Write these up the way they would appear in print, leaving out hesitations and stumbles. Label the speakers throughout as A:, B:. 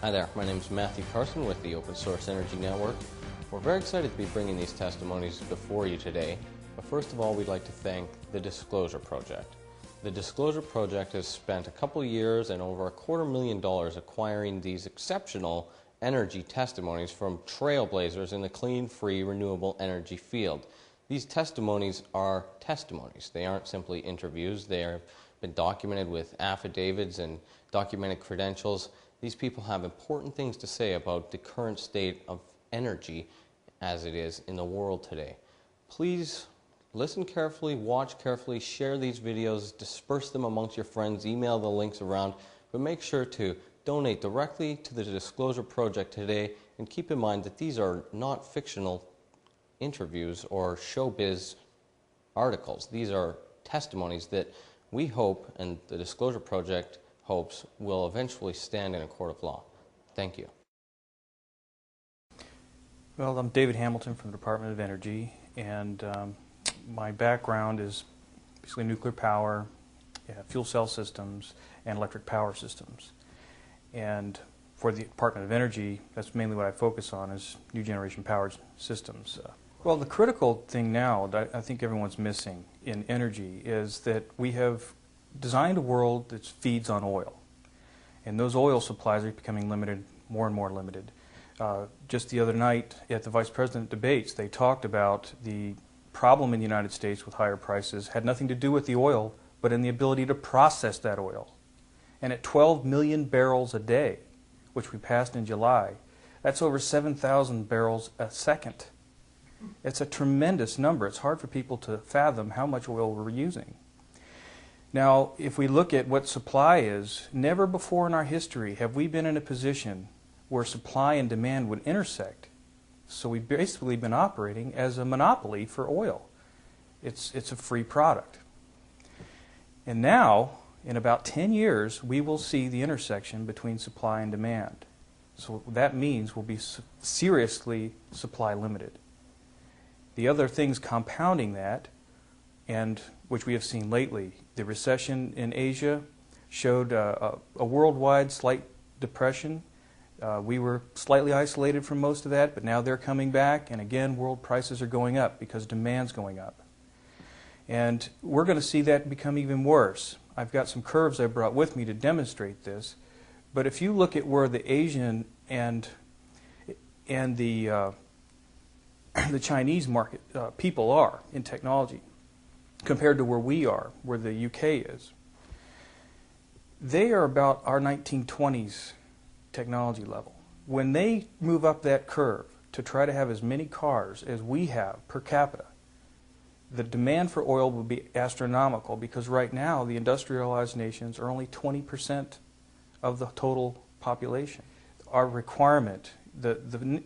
A: Hi there, my name is Matthew Carson with the Open Source Energy Network. We're very excited to be bringing these testimonies before you today, but first of all we'd like to thank the Disclosure Project. The Disclosure Project has spent a couple years and over $250,000 acquiring these exceptional energy testimonies from trailblazers in the clean, free, renewable energy field. These testimonies are testimonies. They aren't simply interviews. They have been documented with affidavits and documented credentials. These people have important things to say about the current state of energy as it is in the world today. Please listen carefully, watch carefully, share these videos, disperse them amongst your friends, email the links around, but make sure to donate directly to the Disclosure Project today, and keep in mind that these are not fictional interviews or showbiz articles. These are testimonies that we hope, and the Disclosure Project hopes, will eventually stand in a court of law. Thank you.
B: Well, I'm David Hamilton from the Department of Energy, and my background is basically nuclear power, fuel cell systems, and electric power systems. And for the Department of Energy, that's mainly what I focus on, is new generation power systems. Well, the critical thing now that I think everyone's missing in energy is that we have designed a world that feeds on oil. And those oil supplies are becoming limited, more and more limited. Just the other night at the Vice President debates, they talked about the problem in the United States with higher prices had nothing to do with the oil, but in the ability to process that oil. And at 12 million barrels a day, which we passed in July, that's over 7,000 barrels a second. It's a tremendous number. It's hard for people to fathom how much oil we're using. Now, if we look at what supply is, never before in our history have we been in a position where supply and demand would intersect. So we've basically been operating as a monopoly for oil. It's a free product. And now, in about 10 years, we will see the intersection between supply and demand. So that means we'll be seriously supply limited. The other things compounding that, and which we have seen lately, the recession in Asia showed a worldwide slight depression. We were slightly isolated from most of that, but now they're coming back, and again, world prices are going up because demand's going up. And we're going to see that become even worse. I've got some curves I brought with me to demonstrate this, but if you look at where the Asian and the Chinese market people are in technology compared to where we are, where the UK is, they are about our 1920s technology level. When they move up that curve to try to have as many cars as we have per capita, the demand for oil will be astronomical, because right now the industrialized nations are only 20% of the total population. Our requirement, the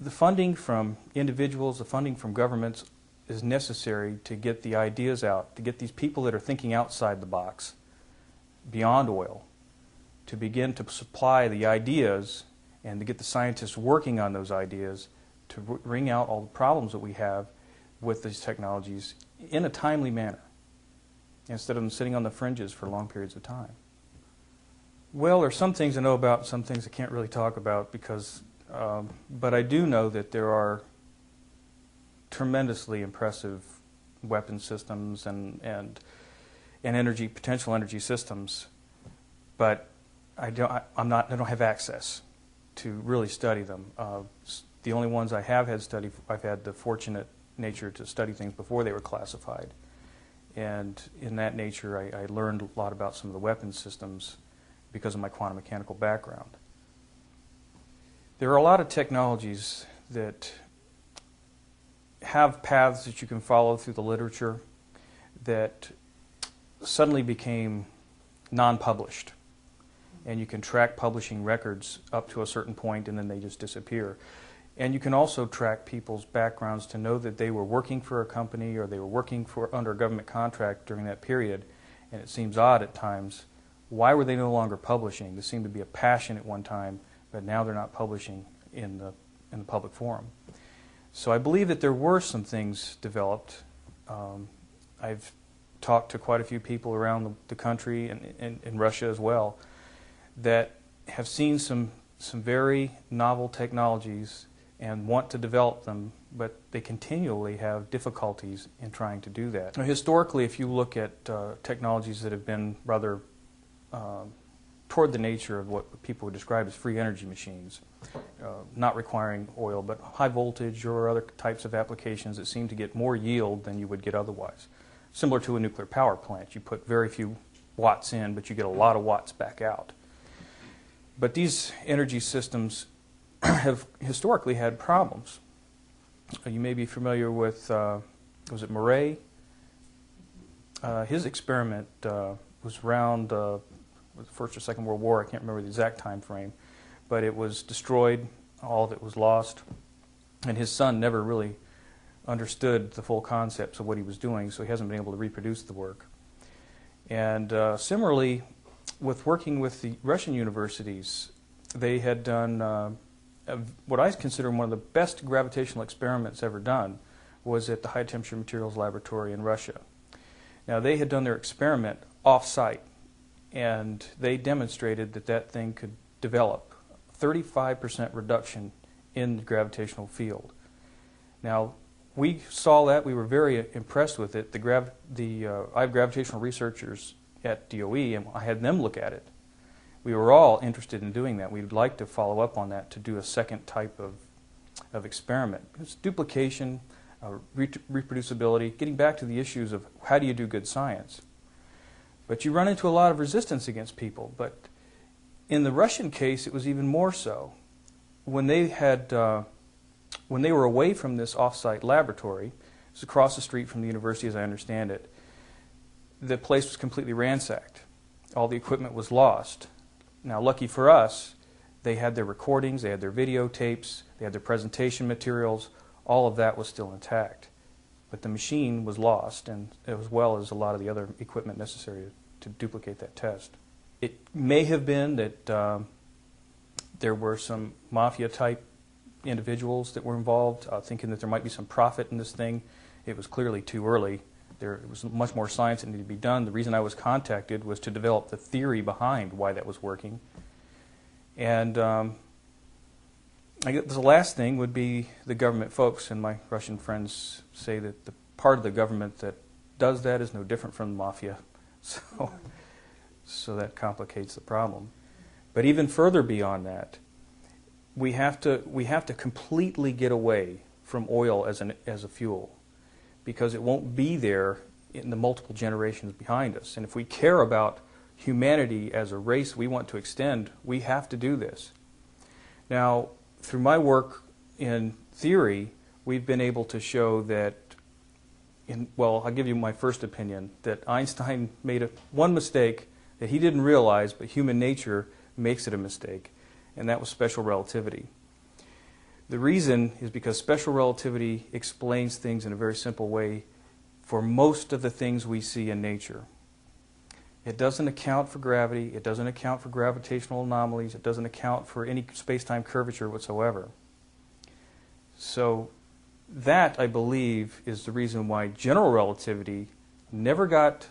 B: funding from individuals, the funding from governments is necessary to get the ideas out, to get these people that are thinking outside the box, beyond oil, to begin to supply the ideas and to get the scientists working on those ideas to bring out all the problems that we have with these technologies in a timely manner, instead of them sitting on the fringes for long periods of time. Well, there's some things I know about, some things I can't really talk about, because, but I do know that there are tremendously impressive weapon systems and potential energy systems, but I don't have access to really study them. The only ones I have had studied, I've had the fortunate nature to study things before they were classified, and in that nature I learned a lot about some of the weapon systems because of my quantum mechanical background. There are a lot of technologies that have paths that you can follow through the literature that suddenly became non-published, and you can track publishing records up to a certain point and then they just disappear. And you can also track people's backgrounds to know that they were working for a company or they were working under a government contract during that period, and it seems odd at times. Why were they no longer publishing? There seemed to be a passion at one time, but now they're not publishing in the public forum. So I believe that there were some things developed. I've talked to quite a few people around the country and in Russia as well that have seen some some very novel technologies and want to develop them, but they continually have difficulties in trying to do that. Now, historically, if you look at technologies that have been rather toward the nature of what people would describe as free energy machines, not requiring oil, but high voltage or other types of applications that seem to get more yield than you would get otherwise. Similar to a nuclear power plant. You put very few watts in, but you get a lot of watts back out. But these energy systems have historically had problems. You may be familiar with, was it Murray? His experiment was around the First or Second World War. I can't remember the exact time frame, but it was destroyed. All of it was lost, and his son never really understood the full concepts of what he was doing, so he hasn't been able to reproduce the work. And similarly, with working with the Russian universities, they had done what I consider one of the best gravitational experiments ever done was at the High Temperature Materials Laboratory in Russia. Now, they had done their experiment off-site, and they demonstrated that that thing could develop 35% reduction in the gravitational field. Now, we saw that. We were very impressed with it. I have gravitational researchers at DOE, and I had them look at it. We were all interested in doing that. We'd like to follow up on that to do a second type of experiment. It's duplication, reproducibility, getting back to the issues of how do you do good science. But you run into a lot of resistance against people. But in the Russian case, it was even more so. When they were away from this off-site laboratory, it was across the street from the university, as I understand it, the place was completely ransacked. All the equipment was lost. Now, lucky for us, they had their recordings, they had their videotapes, they had their presentation materials. All of that was still intact. But the machine was lost, and as well as a lot of the other equipment necessary to duplicate that test. It may have been that there were some mafia-type individuals that were involved, thinking that there might be some profit in this thing. It was clearly too early. There was much more science that needed to be done. The reason I was contacted was to develop the theory behind why that was working. And I guess the last thing would be the government folks, and my Russian friends say that the part of the government that does that is no different from the mafia. So that complicates the problem. But even further beyond that, we have to completely get away from oil as a fuel, because it won't be there in the multiple generations behind us. And if we care about humanity as a race we want to extend, we have to do this. Now, through my work in theory, we've been able to show that, well, I'll give you my first opinion, that Einstein made one mistake that he didn't realize, but human nature makes it a mistake, and that was special relativity. The reason is because special relativity explains things in a very simple way for most of the things we see in nature. It doesn't account for gravity, it doesn't account for gravitational anomalies, it doesn't account for any space-time curvature whatsoever. So that, I believe, is the reason why general relativity never got,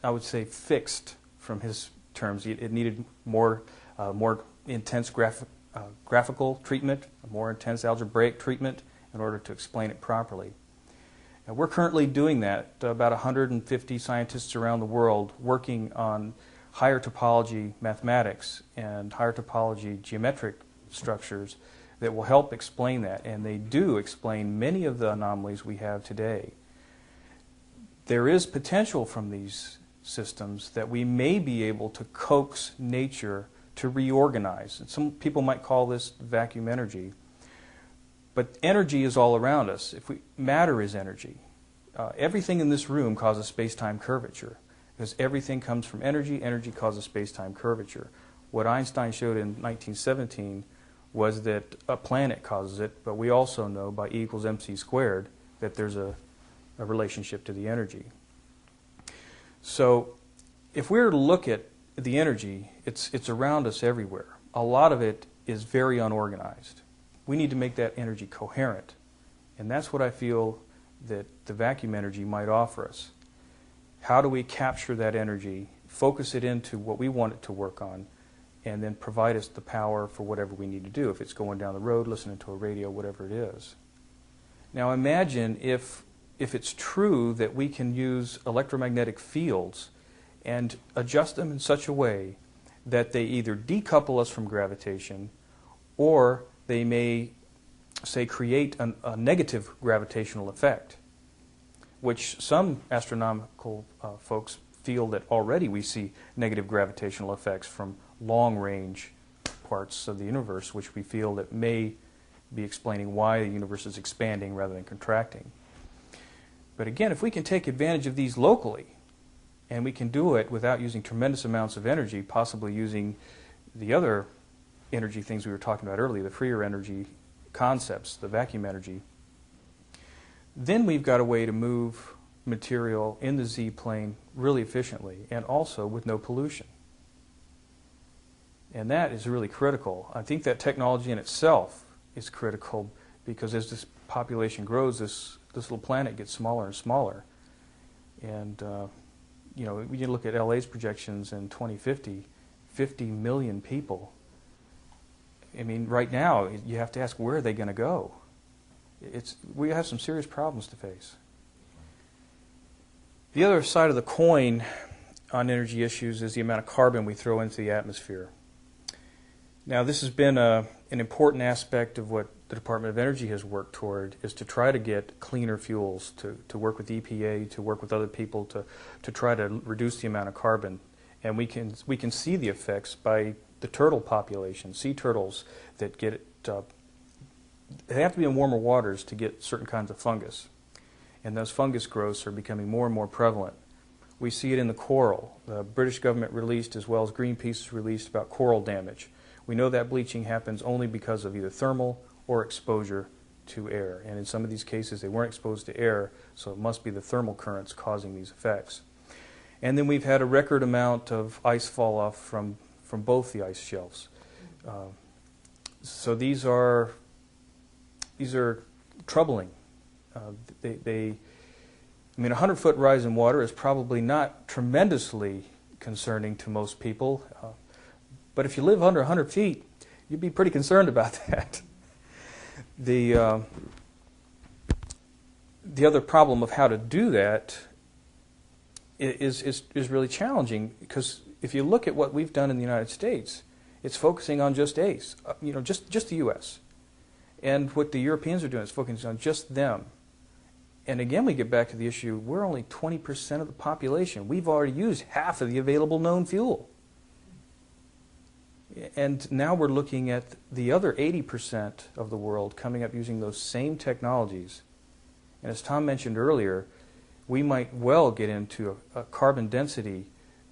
B: I would say, fixed from his terms. It needed more intense graphical treatment, a more intense algebraic treatment in order to explain it properly. And we're currently doing that. About 150 scientists around the world working on higher topology mathematics and higher topology geometric structures that will help explain that. And they do explain many of the anomalies we have today. There is potential from these systems that we may be able to coax nature to reorganize. And some people might call this vacuum energy. But energy is all around us. Matter is energy. Everything in this room causes space-time curvature. Because everything comes from energy, energy causes space-time curvature. What Einstein showed in 1917 was that a planet causes it, but we also know by E equals mc squared that there's a relationship to the energy. So if we were to look at the energy, it's around us everywhere. A lot of it is very unorganized. We need to make that energy coherent. And that's what I feel that the vacuum energy might offer us. How do we capture that energy, focus it into what we want it to work on, and then provide us the power for whatever we need to do. If it's going down the road, listening to a radio, whatever it is. Now imagine if it's true that we can use electromagnetic fields and adjust them in such a way that they either decouple us from gravitation, or they may, say, create a negative gravitational effect, which some astronomical folks feel that already we see negative gravitational effects from long-range parts of the universe, which we feel that may be explaining why the universe is expanding rather than contracting. But again, if we can take advantage of these locally, and we can do it without using tremendous amounts of energy, possibly using the other energy things we were talking about earlier, the freer energy concepts, the vacuum energy, then we've got a way to move material in the Z-plane really efficiently and also with no pollution. And that is really critical. I think that technology in itself is critical because as this population grows, this little planet gets smaller and smaller. And you know, when you look at LA's projections in 2050, 50 million people. I mean, right now, you have to ask, where are they going to go? We have some serious problems to face. The other side of the coin on energy issues is the amount of carbon we throw into the atmosphere. Now, this has been an important aspect of what the Department of Energy has worked toward, is to try to get cleaner fuels, to work with EPA, to work with other people to try to reduce the amount of carbon. And we can see the effects by the turtle population, sea turtles that get they have to be in warmer waters to get certain kinds of fungus. And those fungus growths are becoming more and more prevalent. We see it in the coral. The British government released, as well as Greenpeace has released, about coral damage. We know that bleaching happens only because of either thermal or exposure to air. And in some of these cases, they weren't exposed to air, so it must be the thermal currents causing these effects. And then we've had a record amount of ice fall off from both the ice shelves. So these are troubling. I mean, a 100-foot rise in water is probably not tremendously concerning to most people, but if you live under 100 feet, you'd be pretty concerned about that. The other problem of how to do that is really challenging, because if you look at what we've done in the United States, it's focusing on just ACE, just the U.S. And what the Europeans are doing is focusing on just them. And again, we get back to the issue, we're only 20% of the population. We've already used half of the available known fuel. And now we're looking at the other 80% of the world coming up using those same technologies. And as Tom mentioned earlier, we might well get into a carbon density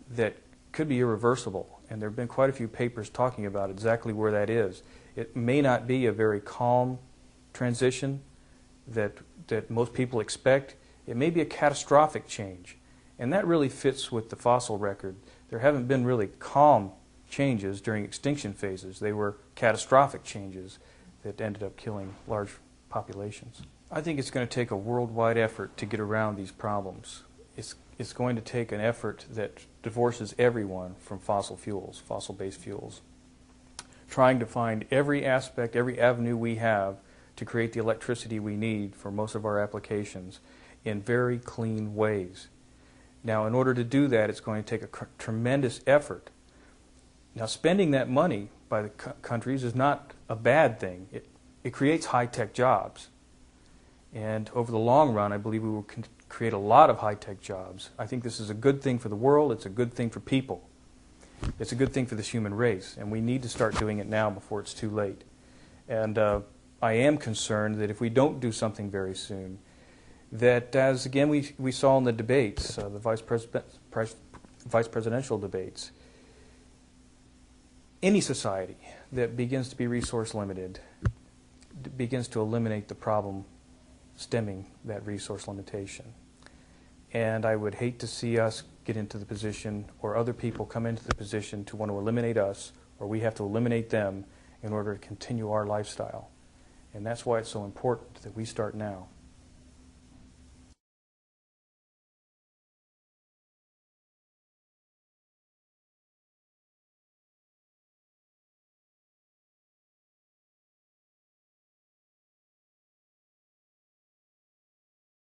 B: that could be irreversible. And there have been quite a few papers talking about exactly where that is. It may not be a very calm transition that most people expect. It may be a catastrophic change. And that really fits with the fossil record. There haven't been really calm changes during extinction phases. They were catastrophic changes that ended up killing large populations. I think it's going to take a worldwide effort to get around these problems. It's going to take an effort that divorces everyone from fossil fuels, fossil-based fuels, trying to find every aspect, every avenue we have to create the electricity we need for most of our applications in very clean ways. Now, in order to do that, it's going to take a tremendous effort. Now, spending that money by the countries is not a bad thing. It creates high-tech jobs. And over the long run, I believe we will create a lot of high-tech jobs. I think this is a good thing for the world. It's a good thing for people. It's a good thing for this human race. And we need to start doing it now before it's too late. And I am concerned that if we don't do something very soon, that as, again, we saw in the debates, the vice presidential debates, any society that begins to be resource limited begins to eliminate the problem stemming that resource limitation. And I would hate to see us get into the position, or other people come into the position to want to eliminate us, or we have to eliminate them in order to continue our lifestyle. And that's why it's so important that we start now.